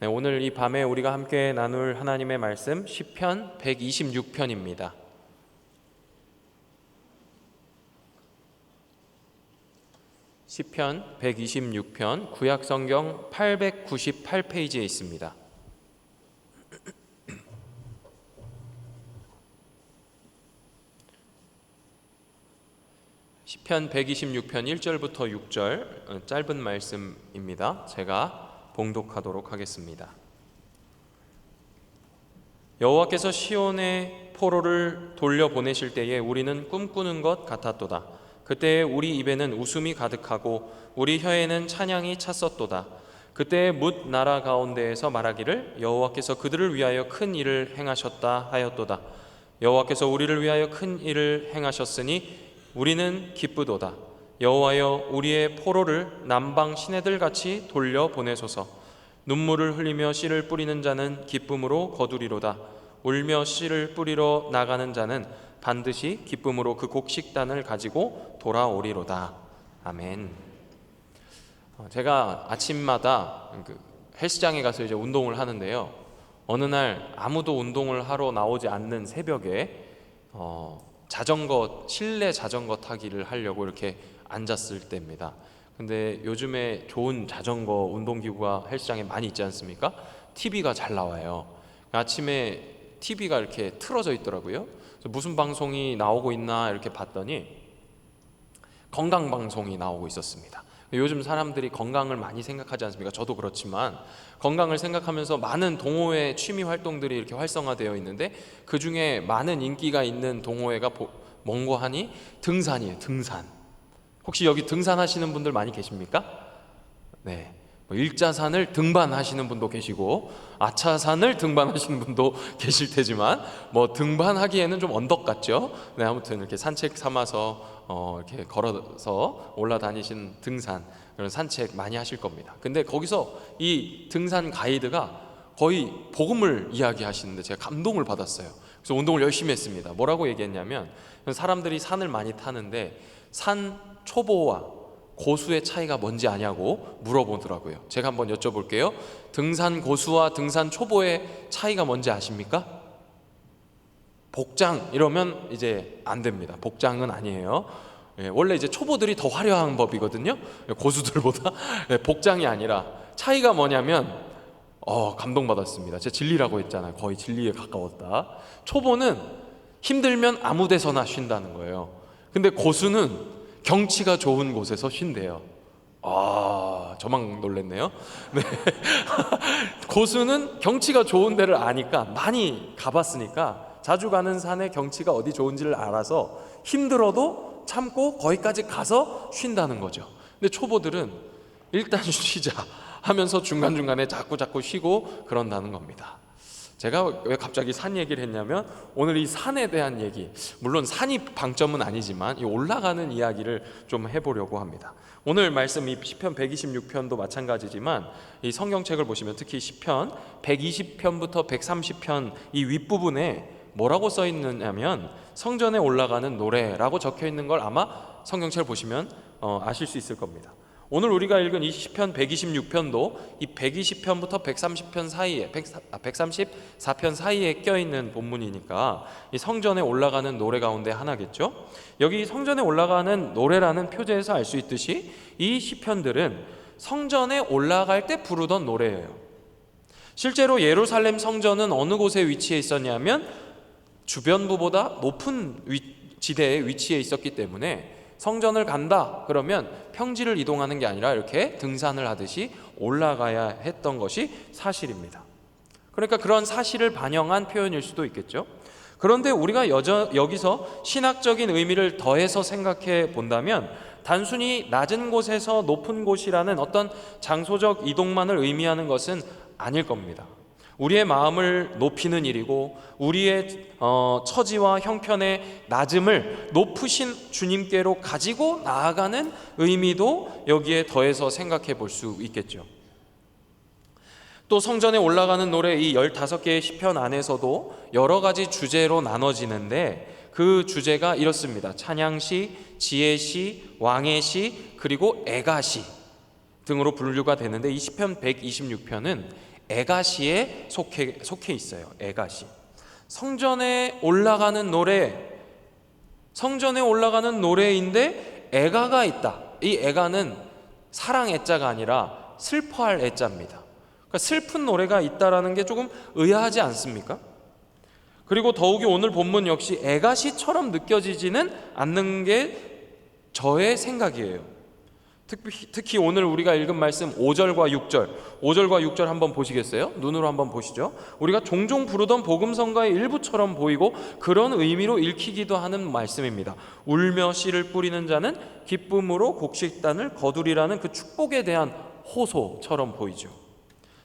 네, 오늘 이 밤에 우리가 함께 나눌 하나님의 말씀 시편 126편입니다. 시편 126편 구약성경 898페이지에 있습니다. 시편 126편 1절부터 6절 짧은 말씀입니다. 제가 봉독하도록 하겠습니다. 여호와께서 시온의 포로를 돌려보내실 때에 우리는 꿈꾸는 것 같았도다. 그때에 우리 입에는 웃음이 가득하고 우리 혀에는 찬양이 찼었도다. 그때에 뭇 나라 가운데에서 말하기를 여호와께서 그들을 위하여 큰 일을 행하셨다 하였도다. 여호와께서 우리를 위하여 큰 일을 행하셨으니 우리는 기쁘도다. 여호와여 우리의 포로를 남방 시내들같이 돌려보내소서. 눈물을 흘리며 씨를 뿌리는 자는 기쁨으로 거두리로다. 울며 씨를 뿌리러 나가는 자는 반드시 기쁨으로 그 곡식단을 가지고 돌아오리로다. 아멘. 제가 아침마다 헬스장에 가서 이제 운동을 하는데요, 어느 날 아무도 운동을 하러 나오지 않는 새벽에 실내 자전거 타기를 하려고 이렇게 앉았을 때입니다. 근데 요즘에 좋은 자전거 운동기구가 헬스장에 많이 있지 않습니까? TV가 잘 나와요. 아침에 TV가 이렇게 틀어져 있더라고요. 그래서 무슨 방송이 나오고 있나 이렇게 봤더니 건강방송이 나오고 있었습니다. 요즘 사람들이 건강을 많이 생각하지 않습니까? 저도 그렇지만 건강을 생각하면서 많은 동호회 취미 활동들이 이렇게 활성화되어 있는데, 그 중에 많은 인기가 있는 동호회가 뭔고 하니 등산이에요. 등산. 혹시 여기 등산하시는 분들 많이 계십니까? 네. 일자산을 등반하시는 분도 계시고 아차산을 등반하시는 분도 계실 테지만 등반하기에는 좀 언덕 같죠? 네, 아무튼 이렇게 산책 삼아서 이렇게 걸어서 올라다니신 등산, 그런 산책 많이 하실 겁니다. 근데 거기서 이 등산 가이드가 거의 복음을 이야기하시는데 제가 감동을 받았어요. 그래서 운동을 열심히 했습니다. 뭐라고 얘기했냐면, 사람들이 산을 많이 타는데 산 초보와 고수의 차이가 뭔지 아냐고 물어보더라고요. 제가 한번 여쭤볼게요. 등산 고수와 등산 초보의 차이가 뭔지 아십니까? 복장 이러면 이제 안 됩니다. 복장은 아니에요. 원래 이제 초보들이 더 화려한 법이거든요, 고수들보다. 복장이 아니라 차이가 뭐냐면 감동받았습니다. 제가 진리라고 했잖아요. 거의 진리에 가까웠다. 초보는 힘들면 아무 데서나 쉰다는 거예요. 근데 고수는 경치가 좋은 곳에서 쉰대요. 저만 놀랬네요. 네. 고수는 경치가 좋은 데를 아니까, 많이 가봤으니까 자주 가는 산의 경치가 어디 좋은지를 알아서 힘들어도 참고 거기까지 가서 쉰다는 거죠. 근데 초보들은 일단 쉬자 하면서 중간중간에 자꾸 쉬고 그런다는 겁니다. 제가 왜 갑자기 산 얘기를 했냐면, 오늘 이 산에 대한 얘기, 물론 산이 방점은 아니지만 이 올라가는 이야기를 좀 해보려고 합니다. 오늘 말씀 이 시편 126편도 마찬가지지만 이 성경책을 보시면 특히 시편 120편부터 130편 이 윗부분에 뭐라고 써 있느냐면 성전에 올라가는 노래라고 적혀 있는 걸 아마 성경책을 보시면 아실 수 있을 겁니다. 오늘 우리가 읽은 이 시편 126편도 이 120편부터 130편 사이에 134편 사이에 껴있는 본문이니까 이 성전에 올라가는 노래 가운데 하나겠죠. 여기 성전에 올라가는 노래라는 표제에서 알 수 있듯이 이 시편들은 성전에 올라갈 때 부르던 노래예요. 실제로 예루살렘 성전은 어느 곳에 위치해 있었냐면 주변부보다 높은 지대에 위치해 있었기 때문에 성전을 간다 그러면 평지를 이동하는 게 아니라 이렇게 등산을 하듯이 올라가야 했던 것이 사실입니다. 그러니까 그런 사실을 반영한 표현일 수도 있겠죠. 그런데 우리가 여기서 신학적인 의미를 더해서 생각해 본다면 단순히 낮은 곳에서 높은 곳이라는 어떤 장소적 이동만을 의미하는 것은 아닐 겁니다. 우리의 마음을 높이는 일이고 우리의 처지와 형편의 낮음을 높으신 주님께로 가지고 나아가는 의미도 여기에 더해서 생각해 볼 수 있겠죠. 또 성전에 올라가는 노래 이 15개의 시편 안에서도 여러 가지 주제로 나눠지는데 그 주제가 이렇습니다. 찬양시, 지혜시, 왕의시, 그리고 애가시 등으로 분류가 되는데 이 시편 126편은 애가시에 속해 있어요. 애가시. 성전에 올라가는 노래인데 애가가 있다. 이 애가는 사랑 애자가 아니라 슬퍼할 애자입니다. 그러니까 슬픈 노래가 있다라는 게 조금 의아하지 않습니까? 그리고 더욱이 오늘 본문 역시 애가시처럼 느껴지지는 않는 게 저의 생각이에요. 특히 오늘 우리가 읽은 말씀 5절과 6절 한번 보시겠어요? 눈으로 한번 보시죠. 우리가 종종 부르던 복음성가의 일부처럼 보이고 그런 의미로 읽히기도 하는 말씀입니다. 울며 씨를 뿌리는 자는 기쁨으로 곡식단을 거두리라는 그 축복에 대한 호소처럼 보이죠.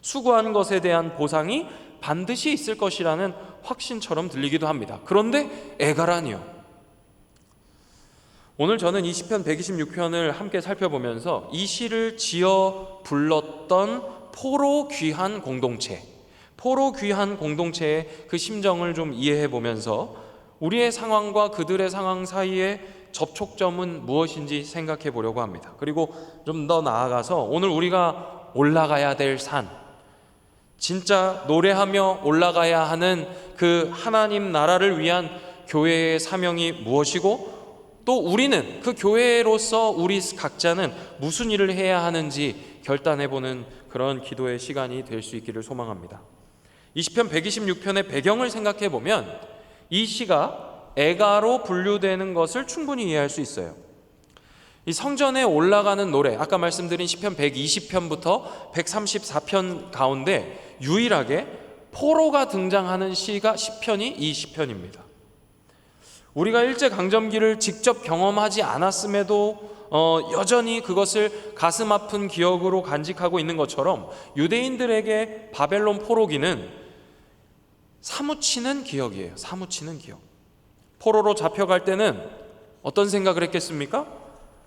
수고한 것에 대한 보상이 반드시 있을 것이라는 확신처럼 들리기도 합니다. 그런데 애가라니요. 오늘 저는 이 시편 126편을 함께 살펴보면서 이 시를 지어 불렀던 포로 귀한 공동체의 그 심정을 좀 이해해 보면서 우리의 상황과 그들의 상황 사이에 접촉점은 무엇인지 생각해 보려고 합니다. 그리고 좀 더 나아가서 오늘 우리가 올라가야 될 산, 진짜 노래하며 올라가야 하는 그 하나님 나라를 위한 교회의 사명이 무엇이고 또 우리는 그 교회로서 우리 각자는 무슨 일을 해야 하는지 결단해보는 그런 기도의 시간이 될 수 있기를 소망합니다. 이 시편 126편의 배경을 생각해보면 이 시가 애가로 분류되는 것을 충분히 이해할 수 있어요. 이 성전에 올라가는 노래, 아까 말씀드린 시편 120편부터 134편 가운데 유일하게 포로가 등장하는 시편이 이 시편입니다. 우리가 일제강점기를 직접 경험하지 않았음에도 여전히 그것을 가슴 아픈 기억으로 간직하고 있는 것처럼 유대인들에게 바벨론 포로기는 사무치는 기억이에요. 사무치는 기억. 포로로 잡혀갈 때는 어떤 생각을 했겠습니까?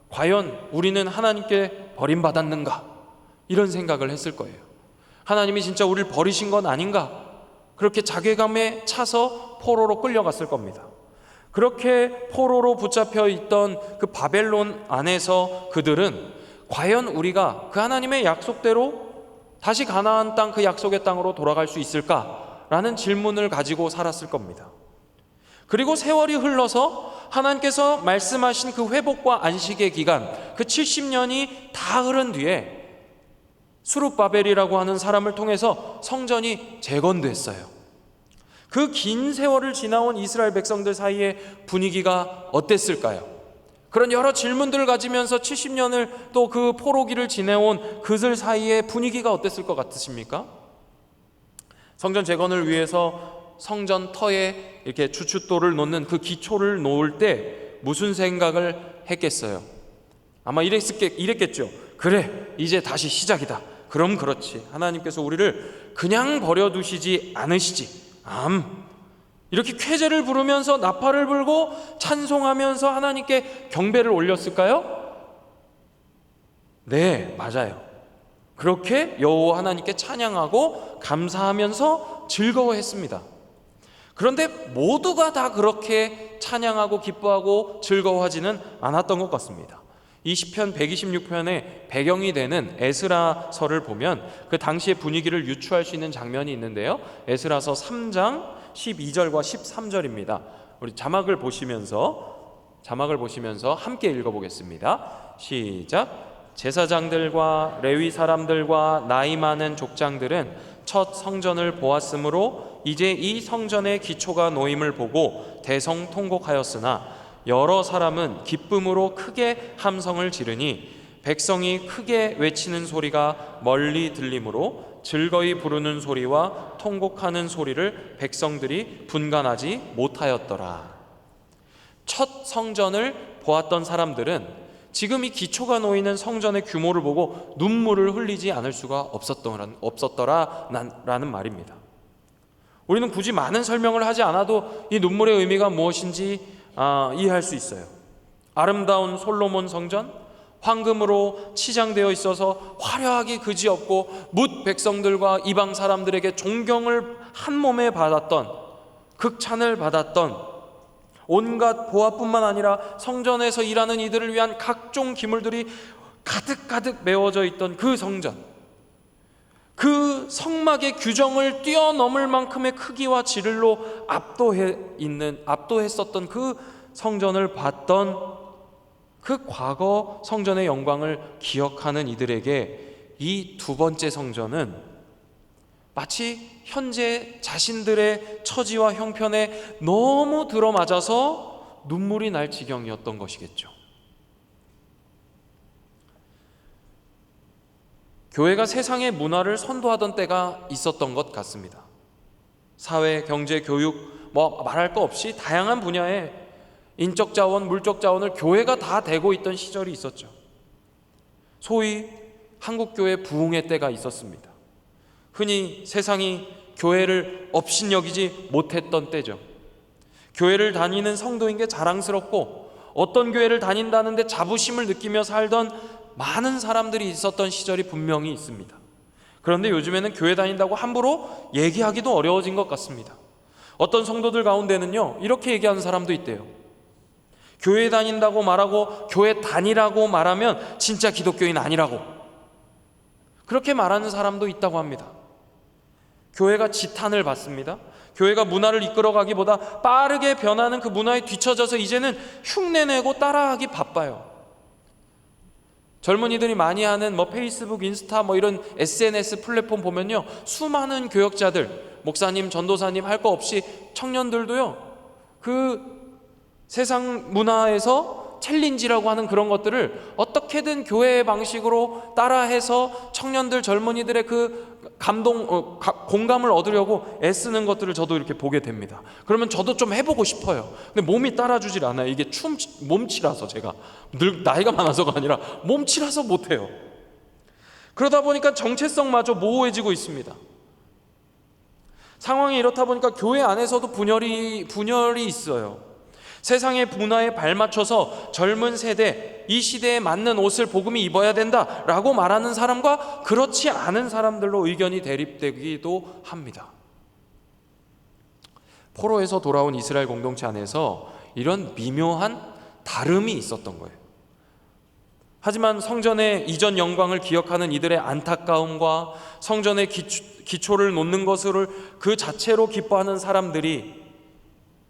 과연 우리는 하나님께 버림받았는가? 이런 생각을 했을 거예요. 하나님이 진짜 우리를 버리신 건 아닌가? 그렇게 자괴감에 차서 포로로 끌려갔을 겁니다. 그렇게 포로로 붙잡혀 있던 그 바벨론 안에서 그들은 과연 우리가 그 하나님의 약속대로 다시 가나안 땅 그 약속의 땅으로 돌아갈 수 있을까라는 질문을 가지고 살았을 겁니다. 그리고 세월이 흘러서 하나님께서 말씀하신 그 회복과 안식의 기간, 그 70년이 다 흐른 뒤에 수룹바벨이라고 하는 사람을 통해서 성전이 재건됐어요. 그 긴 세월을 지나온 이스라엘 백성들 사이의 분위기가 어땠을까요? 그런 여러 질문들을 가지면서 70년을 또 그 포로기를 지내온 그들 사이의 분위기가 어땠을 것 같으십니까? 성전 재건을 위해서 성전 터에 이렇게 주춧돌을 놓는 그 기초를 놓을 때 무슨 생각을 했겠어요? 아마 이랬겠죠. 그래, 이제 다시 시작이다. 그럼 그렇지. 하나님께서 우리를 그냥 버려두시지 않으시지. 이렇게 쾌제를 부르면서 나팔을 불고 찬송하면서 하나님께 경배를 올렸을까요? 네, 맞아요. 그렇게 여호와 하나님께 찬양하고 감사하면서 즐거워했습니다. 그런데 모두가 다 그렇게 찬양하고 기뻐하고 즐거워하지는 않았던 것 같습니다. 이 시편 126편의 배경이 되는 에스라서를 보면 그 당시의 분위기를 유추할 수 있는 장면이 있는데요. 에스라서 3장 12절과 13절입니다. 우리 자막을 보시면서 함께 읽어보겠습니다. 시작. 제사장들과 레위 사람들과 나이 많은 족장들은 첫 성전을 보았으므로 이제 이 성전의 기초가 놓임을 보고 대성통곡하였으나 여러 사람은 기쁨으로 크게 함성을 지르니 백성이 크게 외치는 소리가 멀리 들리므로 즐거이 부르는 소리와 통곡하는 소리를 백성들이 분간하지 못하였더라. 첫 성전을 보았던 사람들은 지금 이 기초가 놓이는 성전의 규모를 보고 눈물을 흘리지 않을 수가 없었더라라는 말입니다. 우리는 굳이 많은 설명을 하지 않아도 이 눈물의 의미가 무엇인지 이해할 수 있어요. 아름다운 솔로몬 성전, 황금으로 치장되어 있어서 화려하기 그지없고 뭇 백성들과 이방 사람들에게 존경을 한 몸에 받았던, 극찬을 받았던, 온갖 보화뿐만 아니라 성전에서 일하는 이들을 위한 각종 기물들이 가득가득 메워져 있던 그 성전, 그 성막의 규정을 뛰어넘을 만큼의 크기와 질로 압도했었던 그 성전을 봤던 그 과거 성전의 영광을 기억하는 이들에게 이 두 번째 성전은 마치 현재 자신들의 처지와 형편에 너무 들어맞아서 눈물이 날 지경이었던 것이겠죠. 교회가 세상의 문화를 선도하던 때가 있었던 것 같습니다. 사회, 경제, 교육, 말할 거 없이 다양한 분야에 인적 자원, 물적 자원을 교회가 다 대고 있던 시절이 있었죠. 소위 한국교회 부흥의 때가 있었습니다. 흔히 세상이 교회를 업신여기지 못했던 때죠. 교회를 다니는 성도인 게 자랑스럽고 어떤 교회를 다닌다는데 자부심을 느끼며 살던 많은 사람들이 있었던 시절이 분명히 있습니다. 그런데 요즘에는 교회 다닌다고 함부로 얘기하기도 어려워진 것 같습니다. 어떤 성도들 가운데는요, 이렇게 얘기하는 사람도 있대요. 교회 다닌다고 말하고 교회 다니라고 말하면 진짜 기독교인 아니라고, 그렇게 말하는 사람도 있다고 합니다. 교회가 지탄을 받습니다. 교회가 문화를 이끌어가기보다 빠르게 변하는 그 문화에 뒤처져서 이제는 흉내내고 따라하기 바빠요. 젊은이들이 많이 하는 페이스북, 인스타 이런 SNS 플랫폼 보면요, 수많은 교역자들, 목사님, 전도사님 할 거 없이 청년들도요, 그 세상 문화에서 챌린지라고 하는 그런 것들을 어떻게든 교회의 방식으로 따라해서 청년들, 젊은이들의 그 공감을 얻으려고 애쓰는 것들을 저도 이렇게 보게 됩니다. 그러면 저도 좀 해보고 싶어요. 근데 몸이 따라주질 않아요. 이게 몸치라서, 제가 늘 나이가 많아서가 아니라 몸치라서 못해요. 그러다 보니까 정체성마저 모호해지고 있습니다. 상황이 이렇다 보니까 교회 안에서도 분열이 있어요. 세상의 문화에 발맞춰서 젊은 세대, 이 시대에 맞는 옷을 복음이 입어야 된다라고 말하는 사람과 그렇지 않은 사람들로 의견이 대립되기도 합니다. 포로에서 돌아온 이스라엘 공동체 안에서 이런 미묘한 다름이 있었던 거예요. 하지만 성전의 이전 영광을 기억하는 이들의 안타까움과 성전의 기초를 놓는 것을 그 자체로 기뻐하는 사람들이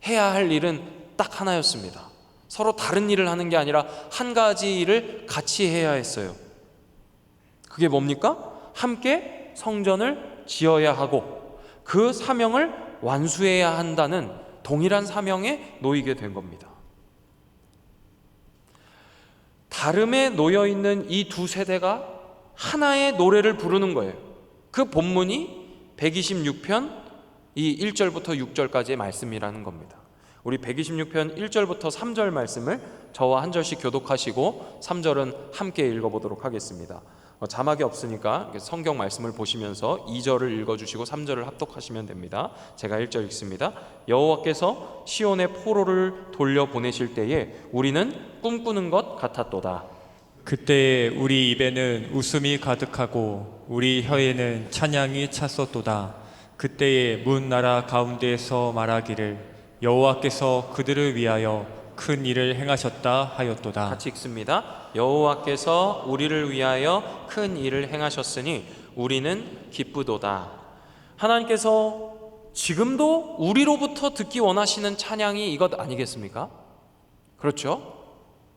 해야 할 일은 딱 하나였습니다. 서로 다른 일을 하는 게 아니라 한 가지 일을 같이 해야 했어요. 그게 뭡니까? 함께 성전을 지어야 하고 그 사명을 완수해야 한다는 동일한 사명에 놓이게 된 겁니다. 다름에 놓여있는 이 두 세대가 하나의 노래를 부르는 거예요. 그 본문이 126편 이 1절부터 6절까지의 말씀이라는 겁니다. 우리 126편 1절부터 3절 말씀을 저와 한 절씩 교독하시고 3절은 함께 읽어보도록 하겠습니다. 자막이 없으니까 성경 말씀을 보시면서 2절을 읽어주시고 3절을 합독하시면 됩니다. 제가 1절 읽습니다. 여호와께서 시온의 포로를 돌려보내실 때에 우리는 꿈꾸는 것 같았도다. 그때에 우리 입에는 웃음이 가득하고 우리 혀에는 찬양이 찼었도다. 그때에 문 나라 가운데에서 말하기를 여호와께서 그들을 위하여 큰 일을 행하셨다 하였도다. 같이 읽습니다. 여호와께서 우리를 위하여 큰 일을 행하셨으니 우리는 기쁘도다. 하나님께서 지금도 우리로부터 듣기 원하시는 찬양이 이것 아니겠습니까? 그렇죠?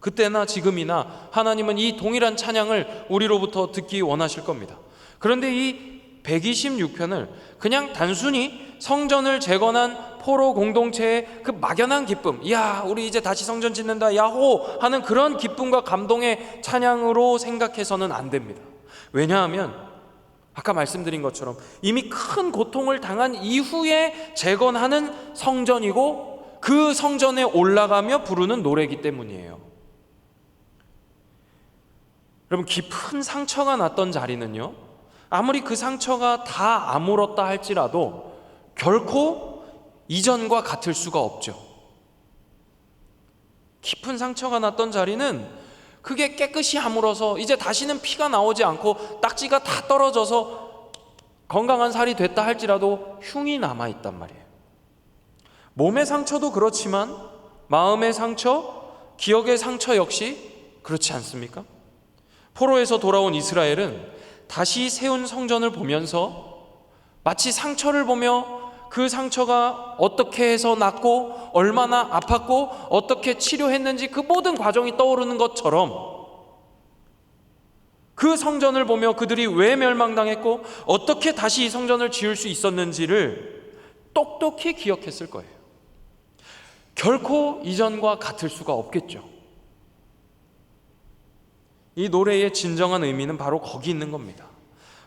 그때나 지금이나 하나님은 이 동일한 찬양을 우리로부터 듣기 원하실 겁니다. 그런데 이 126편을 그냥 단순히 성전을 재건한 포로 공동체의 그 막연한 기쁨, 야 우리 이제 다시 성전 짓는다 야호 하는 그런 기쁨과 감동의 찬양으로 생각해서는 안 됩니다. 왜냐하면 아까 말씀드린 것처럼 이미 큰 고통을 당한 이후에 재건하는 성전이고 그 성전에 올라가며 부르는 노래이기 때문이에요. 여러분, 깊은 상처가 났던 자리는요, 아무리 그 상처가 다 아물었다 할지라도 결코 이전과 같을 수가 없죠. 깊은 상처가 났던 자리는 그게 깨끗이 아물어서 이제 다시는 피가 나오지 않고 딱지가 다 떨어져서 건강한 살이 됐다 할지라도 흉이 남아있단 말이에요. 몸의 상처도 그렇지만 마음의 상처, 기억의 상처 역시 그렇지 않습니까? 포로에서 돌아온 이스라엘은 다시 세운 성전을 보면서 마치 상처를 보며 그 상처가 어떻게 해서 났고 얼마나 아팠고 어떻게 치료했는지 그 모든 과정이 떠오르는 것처럼 그 성전을 보며 그들이 왜 멸망당했고 어떻게 다시 이 성전을 지을 수 있었는지를 똑똑히 기억했을 거예요. 결코 이전과 같을 수가 없겠죠. 이 노래의 진정한 의미는 바로 거기 있는 겁니다.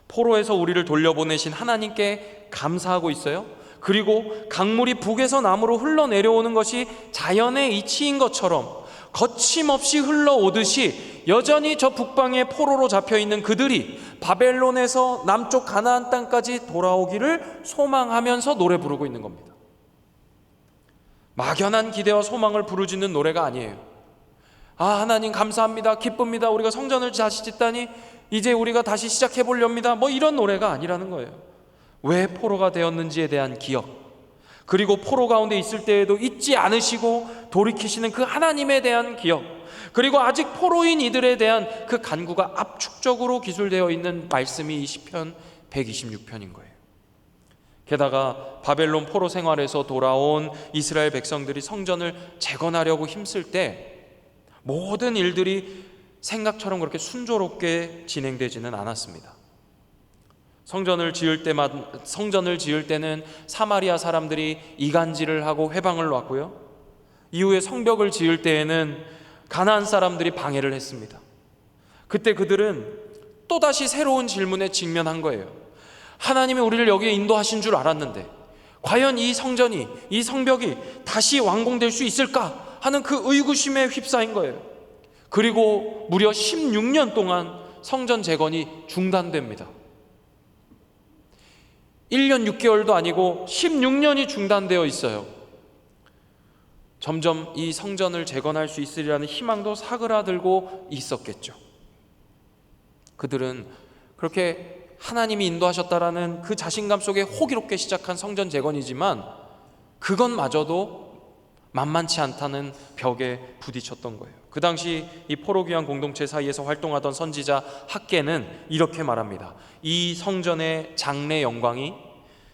포로에서 우리를 돌려보내신 하나님께 감사하고 있어요. 그리고 강물이 북에서 남으로 흘러내려오는 것이 자연의 이치인 것처럼 거침없이 흘러오듯이 여전히 저 북방의 포로로 잡혀있는 그들이 바벨론에서 남쪽 가나안 땅까지 돌아오기를 소망하면서 노래 부르고 있는 겁니다. 막연한 기대와 소망을 부르짖는 노래가 아니에요. 하나님 감사합니다, 기쁩니다, 우리가 성전을 다시 짓다니 이제 우리가 다시 시작해 보렵니다, 이런 노래가 아니라는 거예요. 왜 포로가 되었는지에 대한 기억, 그리고 포로 가운데 있을 때에도 잊지 않으시고 돌이키시는 그 하나님에 대한 기억, 그리고 아직 포로인 이들에 대한 그 간구가 압축적으로 기술되어 있는 말씀이 이 시편 126편인 거예요. 게다가 바벨론 포로 생활에서 돌아온 이스라엘 백성들이 성전을 재건하려고 힘쓸 때 모든 일들이 생각처럼 그렇게 순조롭게 진행되지는 않았습니다. 성전을 지을 때는 사마리아 사람들이 이간질을 하고 회방을 놨고요, 이후에 성벽을 지을 때에는 가나안 사람들이 방해를 했습니다. 그때 그들은 또다시 새로운 질문에 직면한 거예요. 하나님이 우리를 여기에 인도하신 줄 알았는데 과연 이 성전이, 이 성벽이 다시 완공될 수 있을까 하는 그 의구심에 휩싸인 거예요. 그리고 무려 16년 동안 성전 재건이 중단됩니다. 1년 6개월도 아니고 16년이 중단되어 있어요. 점점 이 성전을 재건할 수 있으리라는 희망도 사그라들고 있었겠죠. 그들은 그렇게 하나님이 인도하셨다라는 그 자신감 속에 호기롭게 시작한 성전 재건이지만 그것마저도 만만치 않다는 벽에 부딪혔던 거예요. 그 당시 이 포로 귀환 공동체 사이에서 활동하던 선지자 학개는 이렇게 말합니다. 이 성전의 장래 영광이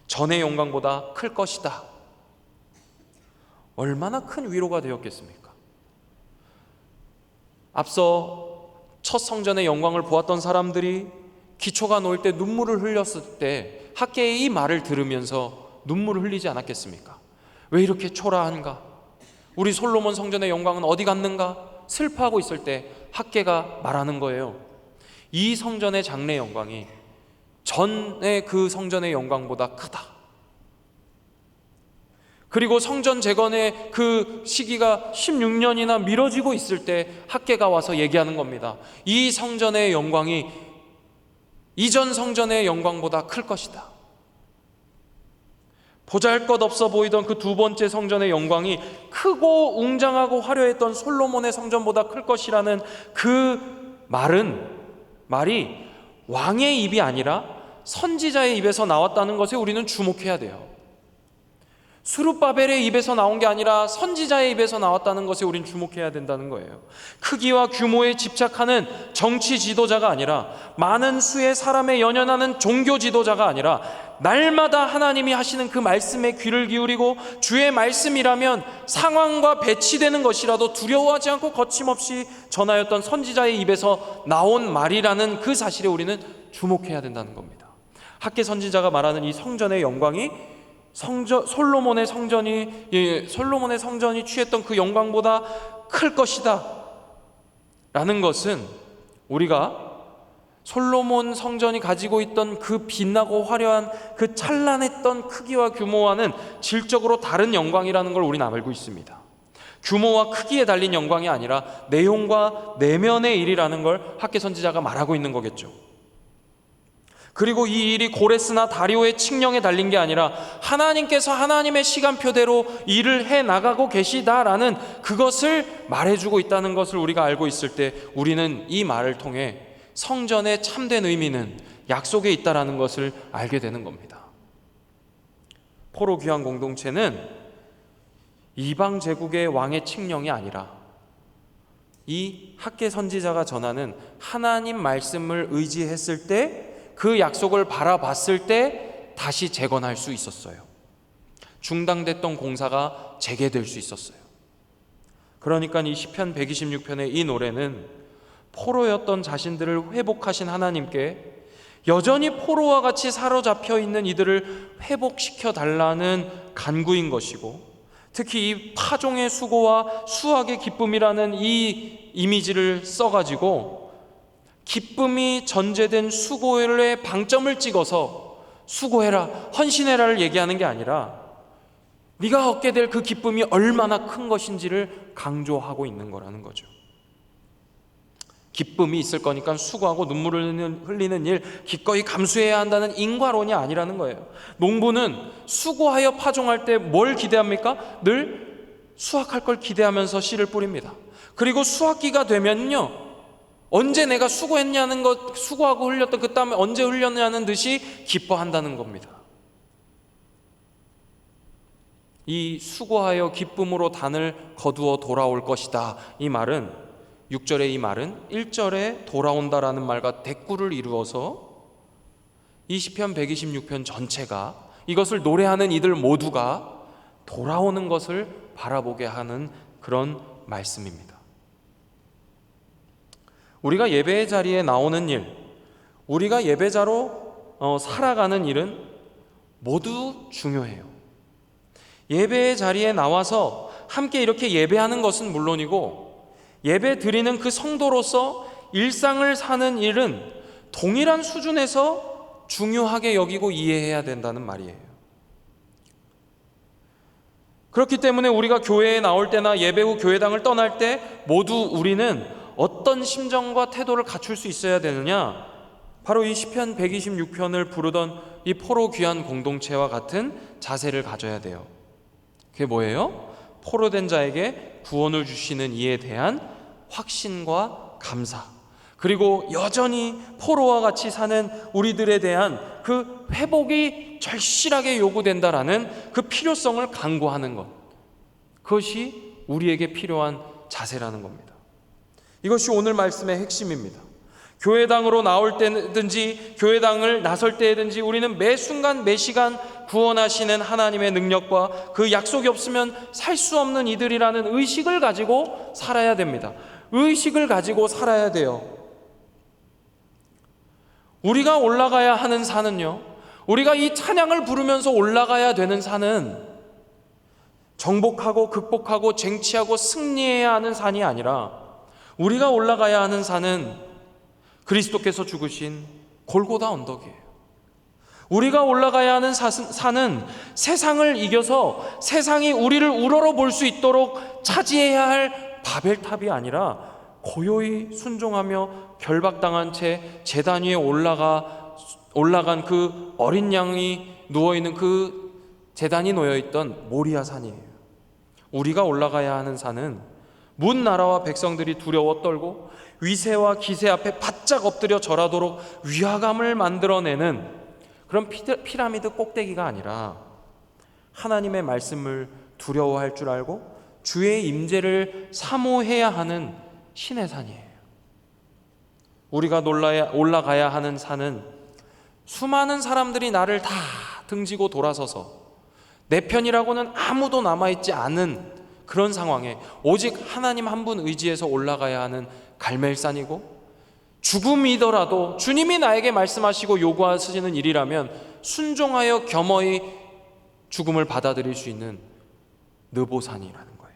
전의 영광보다 클 것이다. 얼마나 큰 위로가 되었겠습니까? 앞서 첫 성전의 영광을 보았던 사람들이 기초가 놓일 때 눈물을 흘렸을 때 학개의 이 말을 들으면서 눈물을 흘리지 않았겠습니까? 왜 이렇게 초라한가? 우리 솔로몬 성전의 영광은 어디 갔는가? 슬퍼하고 있을 때 학개가 말하는 거예요. 이 성전의 장래 영광이 전의 그 성전의 영광보다 크다. 그리고 성전 재건의 그 시기가 16년이나 미뤄지고 있을 때 학개가 와서 얘기하는 겁니다. 이 성전의 영광이 이전 성전의 영광보다 클 것이다. 보잘것없어 보이던 그 두 번째 성전의 영광이 크고 웅장하고 화려했던 솔로몬의 성전보다 클 것이라는 그 말이 왕의 입이 아니라 선지자의 입에서 나왔다는 것에 우리는 주목해야 돼요. 스룹바벨의 입에서 나온 게 아니라 선지자의 입에서 나왔다는 것에 우린 주목해야 된다는 거예요. 크기와 규모에 집착하는 정치 지도자가 아니라, 많은 수의 사람에 연연하는 종교 지도자가 아니라, 날마다 하나님이 하시는 그 말씀에 귀를 기울이고 주의 말씀이라면 상황과 배치되는 것이라도 두려워하지 않고 거침없이 전하였던 선지자의 입에서 나온 말이라는 그 사실에 우리는 주목해야 된다는 겁니다. 학개 선지자가 말하는 이 성전의 영광이 솔로몬의 성전이 취했던 그 영광보다 클 것이다 라는 것은, 우리가 솔로몬 성전이 가지고 있던 그 빛나고 화려한 그 찬란했던 크기와 규모와는 질적으로 다른 영광이라는 걸 우리는 알고 있습니다. 규모와 크기에 달린 영광이 아니라 내용과 내면의 일이라는 걸 학개 선지자가 말하고 있는 거겠죠. 그리고 이 일이 고레스나 다리오의 칙령에 달린 게 아니라 하나님께서 하나님의 시간표대로 일을 해나가고 계시다라는 그것을 말해주고 있다는 것을 우리가 알고 있을 때, 우리는 이 말을 통해 성전의 참된 의미는 약속에 있다라는 것을 알게 되는 겁니다. 포로 귀환 공동체는 이방 제국의 왕의 칙령이 아니라 이 학개 선지자가 전하는 하나님 말씀을 의지했을 때 그 약속을 바라봤을 때 다시 재건할 수 있었어요. 중단됐던 공사가 재개될 수 있었어요. 그러니까 이 시편 126편의 이 노래는 포로였던 자신들을 회복하신 하나님께 여전히 포로와 같이 사로잡혀 있는 이들을 회복시켜 달라는 간구인 것이고, 특히 이 파종의 수고와 수확의 기쁨이라는 이 이미지를 써가지고 기쁨이 전제된 수고의 방점을 찍어서 수고해라, 헌신해라를 얘기하는 게 아니라 네가 얻게 될 그 기쁨이 얼마나 큰 것인지를 강조하고 있는 거라는 거죠. 기쁨이 있을 거니까 수고하고 눈물을 흘리는 일 기꺼이 감수해야 한다는 인과론이 아니라는 거예요. 농부는 수고하여 파종할 때 뭘 기대합니까? 늘 수확할 걸 기대하면서 씨를 뿌립니다. 그리고 수확기가 되면요, 언제 내가 수고했냐는 것, 수고하고 흘렸던 그 땀이 언제 흘렸냐는 듯이 기뻐한다는 겁니다. 이 수고하여 기쁨으로 단을 거두어 돌아올 것이다, 이 말은 6절의 이 말은 1절에 돌아온다라는 말과 대꾸를 이루어서 이 시편 126편 전체가, 이것을 노래하는 이들 모두가 돌아오는 것을 바라보게 하는 그런 말씀입니다. 우리가 예배의 자리에 나오는 일, 우리가 예배자로 살아가는 일은 모두 중요해요. 예배의 자리에 나와서 함께 이렇게 예배하는 것은 물론이고, 예배 드리는 그 성도로서 일상을 사는 일은 동일한 수준에서 중요하게 여기고 이해해야 된다는 말이에요. 그렇기 때문에 우리가 교회에 나올 때나 예배 후 교회당을 떠날 때 모두 우리는 어떤 심정과 태도를 갖출 수 있어야 되느냐? 바로 이 시편 126편을 부르던 이 포로 귀한 공동체와 같은 자세를 가져야 돼요. 그게 뭐예요? 포로된 자에게 구원을 주시는 이에 대한 확신과 감사, 그리고 여전히 포로와 같이 사는 우리들에 대한 그 회복이 절실하게 요구된다라는 그 필요성을 강구하는 것, 그것이 우리에게 필요한 자세라는 겁니다. 이것이 오늘 말씀의 핵심입니다. 교회당으로 나올 때든지 교회당을 나설 때든지 우리는 매 순간 매 시간 구원하시는 하나님의 능력과 그 약속이 없으면 살 수 없는 이들이라는 의식을 가지고 살아야 됩니다. 의식을 가지고 살아야 돼요. 우리가 올라가야 하는 산은요, 우리가 이 찬양을 부르면서 올라가야 되는 산은 정복하고 극복하고 쟁취하고 승리해야 하는 산이 아니라, 우리가 올라가야 하는 산은 그리스도께서 죽으신 골고다 언덕이에요. 우리가 올라가야 하는 산은 세상을 이겨서 세상이 우리를 우러러 볼 수 있도록 차지해야 할 바벨탑이 아니라 고요히 순종하며 결박당한 채 제단 위에 올라간 그 어린 양이 누워있는 그 제단이 놓여있던 모리아 산이에요. 우리가 올라가야 하는 산은 문 나라와 백성들이 두려워 떨고 위세와 기세 앞에 바짝 엎드려 절하도록 위화감을 만들어내는 그런 피라미드 꼭대기가 아니라 하나님의 말씀을 두려워할 줄 알고 주의 임재를 사모해야 하는 신의 산이에요. 우리가 올라가야 하는 산은 수많은 사람들이 나를 다 등지고 돌아서서 내 편이라고는 아무도 남아있지 않은 그런 상황에 오직 하나님 한 분 의지해서 올라가야 하는 갈멜산이고, 죽음이더라도 주님이 나에게 말씀하시고 요구하시는 일이라면 순종하여 겸허히 죽음을 받아들일 수 있는 느보산이라는 거예요.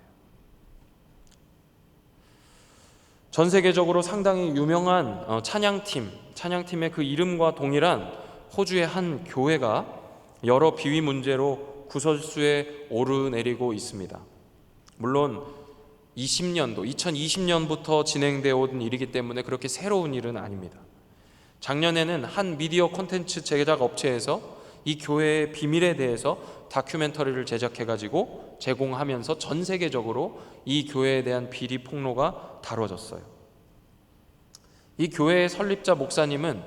전 세계적으로 상당히 유명한 찬양팀의 그 이름과 동일한 호주의 한 교회가 여러 비위 문제로 구설수에 오르내리고 있습니다. 물론 2020년부터 진행되어 온 일이기 때문에 그렇게 새로운 일은 아닙니다. 작년에는 한 미디어 콘텐츠 제작 업체에서 이 교회의 비밀에 대해서 다큐멘터리를 제작해가지고 제공하면서 전 세계적으로 이 교회에 대한 비리 폭로가 다뤄졌어요. 이 교회의 설립자 목사님은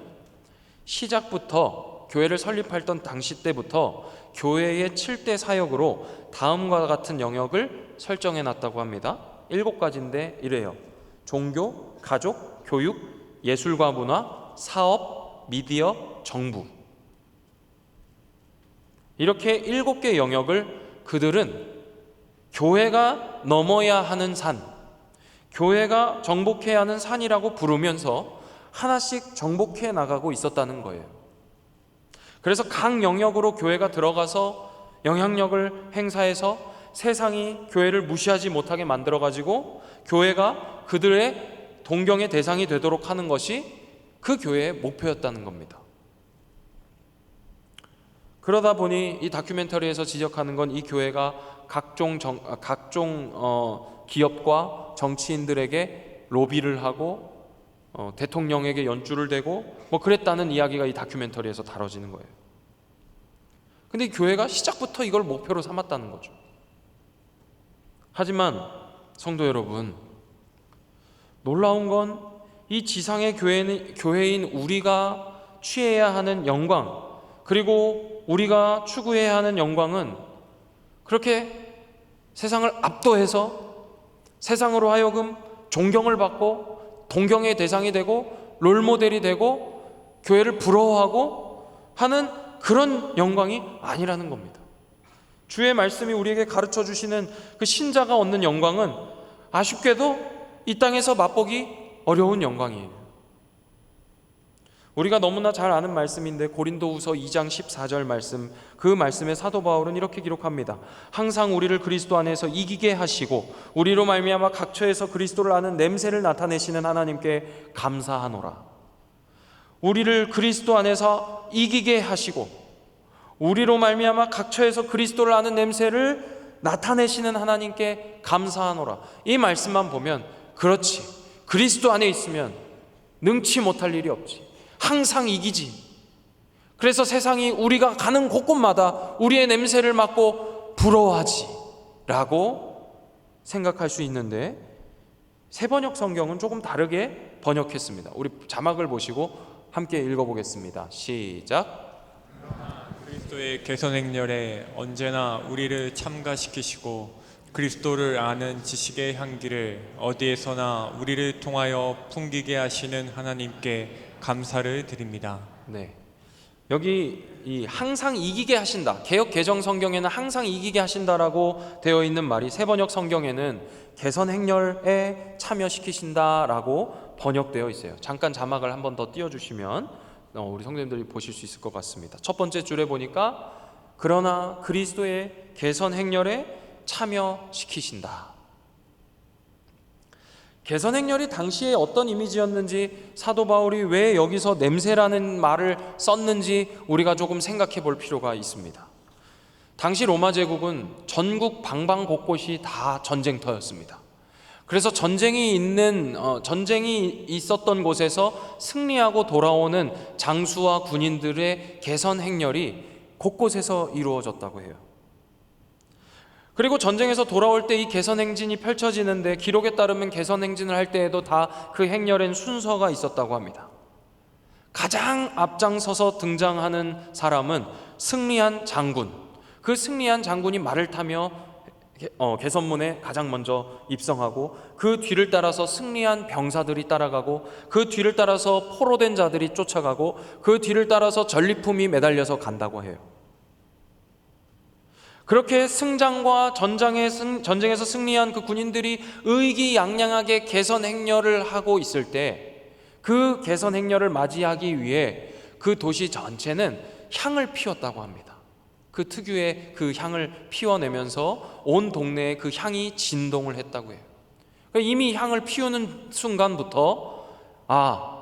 시작부터 교회를 설립했던 당시 때부터 교회의 7대 사역으로 다음과 같은 영역을 설정해 놨다고 합니다. 7가지인데 이래요. 종교, 가족, 교육, 예술과 문화, 사업, 미디어, 정부. 이렇게 7개 영역을 그들은 교회가 넘어야 하는 산, 교회가 정복해야 하는 산이라고 부르면서 하나씩 정복해 나가고 있었다는 거예요. 그래서 각 영역으로 교회가 들어가서 영향력을 행사해서 세상이 교회를 무시하지 못하게 만들어가지고 교회가 그들의 동경의 대상이 되도록 하는 것이 그 교회의 목표였다는 겁니다. 그러다 보니 이 다큐멘터리에서 지적하는 건 이 교회가 각종 기업과 정치인들에게 로비를 하고 대통령에게 연주를 대고 뭐 그랬다는 이야기가 이 다큐멘터리에서 다뤄지는 거예요. 근데 이 교회가 시작부터 이걸 목표로 삼았다는 거죠. 하지만 성도 여러분, 놀라운 건 이 지상의 교회인 우리가 취해야 하는 영광, 그리고 우리가 추구해야 하는 영광은 그렇게 세상을 압도해서 세상으로 하여금 존경을 받고 동경의 대상이 되고 롤모델이 되고 교회를 부러워하고 하는 그런 영광이 아니라는 겁니다. 주의 말씀이 우리에게 가르쳐 주시는 그 신자가 얻는 영광은 아쉽게도 이 땅에서 맛보기 어려운 영광이에요. 우리가 너무나 잘 아는 말씀인데 고린도후서 2장 14절 말씀, 그 말씀에 사도 바울은 이렇게 기록합니다. 항상 우리를 그리스도 안에서 이기게 하시고 우리로 말미암아 각처에서 그리스도를 아는 냄새를 나타내시는 하나님께 감사하노라. 우리를 그리스도 안에서 이기게 하시고 우리로 말미암아 각처에서 그리스도를 아는 냄새를 나타내시는 하나님께 감사하노라. 이 말씀만 보면 그렇지, 그리스도 안에 있으면 능치 못할 일이 없지, 항상 이기지. 그래서 세상이 우리가 가는 곳곳마다 우리의 냄새를 맡고 부러워하지 라고 생각할 수 있는데, 새번역 성경은 조금 다르게 번역했습니다. 우리 자막을 보시고 함께 읽어보겠습니다. 시작. 그리스도의 개선 행렬에 언제나 우리를 참가시키시고 그리스도를 아는 지식의 향기를 어디에서나 우리를 통하여 풍기게 하시는 하나님께 감사를 드립니다. 네, 여기 이 항상 이기게 하신다, 개역 개정 성경에는 항상 이기게 하신다라고 되어 있는 말이 새번역 성경에는 개선 행렬에 참여시키신다라고 번역되어 있어요. 잠깐 자막을 한 번 더 띄워주시면 우리 성도님들이 보실 수 있을 것 같습니다. 첫 번째 줄에 보니까 그러나 그리스도의 개선 행렬에 참여시키신다. 개선 행렬이 당시에 어떤 이미지였는지, 사도 바울이 왜 여기서 냄새라는 말을 썼는지 우리가 조금 생각해 볼 필요가 있습니다. 당시 로마 제국은 전국 방방 곳곳이 다 전쟁터였습니다. 그래서 전쟁이 있었던 곳에서 승리하고 돌아오는 장수와 군인들의 개선 행렬이 곳곳에서 이루어졌다고 해요. 그리고 전쟁에서 돌아올 때 이 개선 행진이 펼쳐지는데, 기록에 따르면 개선 행진을 할 때에도 다 그 행렬엔 순서가 있었다고 합니다. 가장 앞장서서 등장하는 사람은 승리한 장군, 그 승리한 장군이 말을 타며 개선문에 가장 먼저 입성하고, 그 뒤를 따라서 승리한 병사들이 따라가고, 그 뒤를 따라서 포로된 자들이 쫓아가고, 그 뒤를 따라서 전리품이 매달려서 간다고 해요. 그렇게 승장과 전쟁에서 승리한 그 군인들이 의기양양하게 개선 행렬을 하고 있을 때, 그 개선 행렬을 맞이하기 위해 그 도시 전체는 향을 피웠다고 합니다. 그 특유의 그 향을 피워내면서 온 동네에 그 향이 진동을 했다고 해요. 그러니까 이미 향을 피우는 순간부터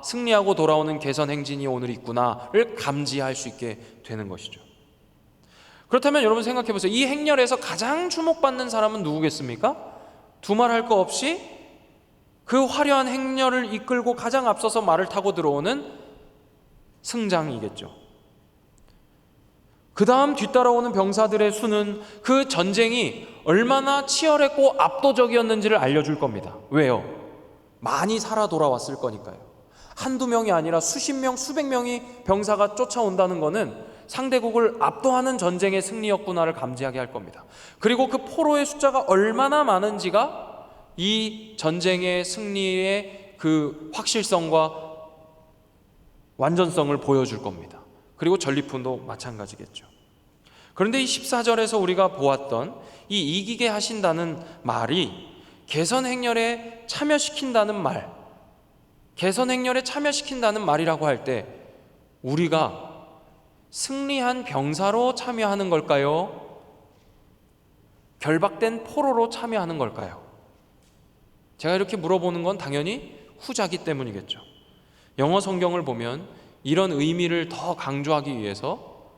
승리하고 돌아오는 개선 행진이 오늘 있구나를 감지할 수 있게 되는 것이죠. 그렇다면 여러분 생각해 보세요. 이 행렬에서 가장 주목받는 사람은 누구겠습니까? 두말할 거 없이 그 화려한 행렬을 이끌고 가장 앞서서 말을 타고 들어오는 승장이겠죠. 그 다음 뒤따라오는 병사들의 수는 그 전쟁이 얼마나 치열했고 압도적이었는지를 알려줄 겁니다. 왜요? 많이 살아 돌아왔을 거니까요. 한두 명이 아니라 수십 명, 수백 명이 병사가 쫓아온다는 것은 상대국을 압도하는 전쟁의 승리였구나를 감지하게 할 겁니다. 그리고 그 포로의 숫자가 얼마나 많은지가 이 전쟁의 승리의 그 확실성과 완전성을 보여줄 겁니다. 그리고 전리품도 마찬가지겠죠. 그런데 이 14절에서 우리가 보았던 이 이기게 하신다는 말이 개선 행렬에 참여시킨다는 말, 개선 행렬에 참여시킨다는 말이라고 할 때 우리가 승리한 병사로 참여하는 걸까요? 결박된 포로로 참여하는 걸까요? 제가 이렇게 물어보는 건 당연히 후자기 때문이겠죠. 영어 성경을 보면 이런 의미를 더 강조하기 위해서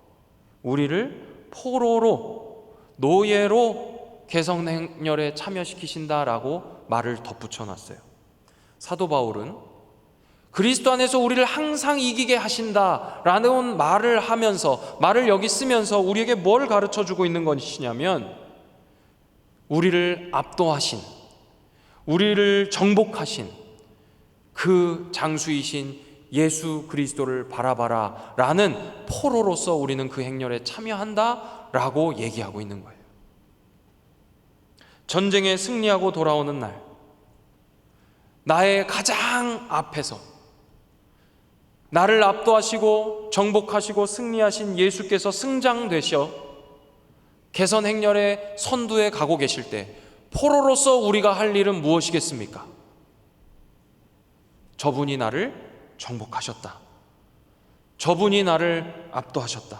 우리를 포로로, 노예로 개선 행렬에 참여시키신다라고 말을 덧붙여 놨어요. 사도 바울은 그리스도 안에서 우리를 항상 이기게 하신다라는 말을 하면서, 말을 여기 쓰면서 우리에게 뭘 가르쳐 주고 있는 것이냐면 우리를 압도하신, 우리를 정복하신 그 장수이신 예수 그리스도를 바라봐라 라는 포로로서 우리는 그 행렬에 참여한다 라고 얘기하고 있는 거예요. 전쟁에 승리하고 돌아오는 날, 나의 가장 앞에서 나를 압도하시고 정복하시고 승리하신 예수께서 승장되셔 개선 행렬의 선두에 가고 계실 때 포로로서 우리가 할 일은 무엇이겠습니까? 저분이 나를 정복하셨다. 저분이 나를 압도하셨다.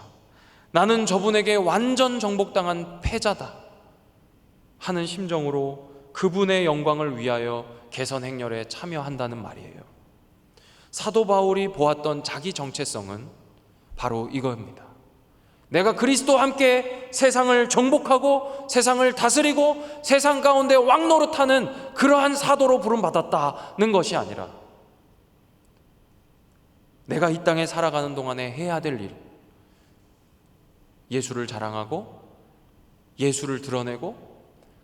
나는 저분에게 완전 정복당한 패자다 하는 심정으로 그분의 영광을 위하여 개선 행렬에 참여한다는 말이에요. 사도 바울이 보았던 자기 정체성은 바로 이겁니다. 내가 그리스도와 함께 세상을 정복하고 세상을 다스리고 세상 가운데 왕노릇하는 그러한 사도로 부름받았다는 것이 아니라 내가 이 땅에 살아가는 동안에 해야 될 일, 예수를 자랑하고 예수를 드러내고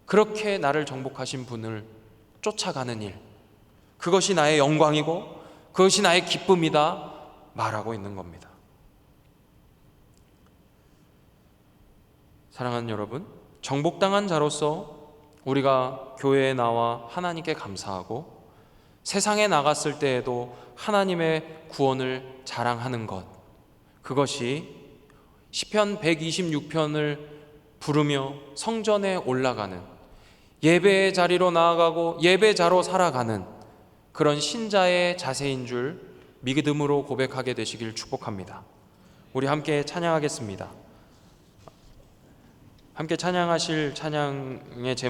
그렇게 나를 정복하신 분을 쫓아가는 일, 그것이 나의 영광이고 그것이 나의 기쁨이다 말하고 있는 겁니다. 사랑하는 여러분, 정복당한 자로서 우리가 교회에 나와 하나님께 감사하고 세상에 나갔을 때에도 하나님의 구원을 자랑하는 것, 그것이 시편 126편을 부르며 성전에 올라가는, 예배의 자리로 나아가고 예배자로 살아가는 그런 신자의 자세인 줄 믿음으로 고백하게 되시길 축복합니다. 우리 함께 찬양하겠습니다. 함께 찬양하실 찬양의 제목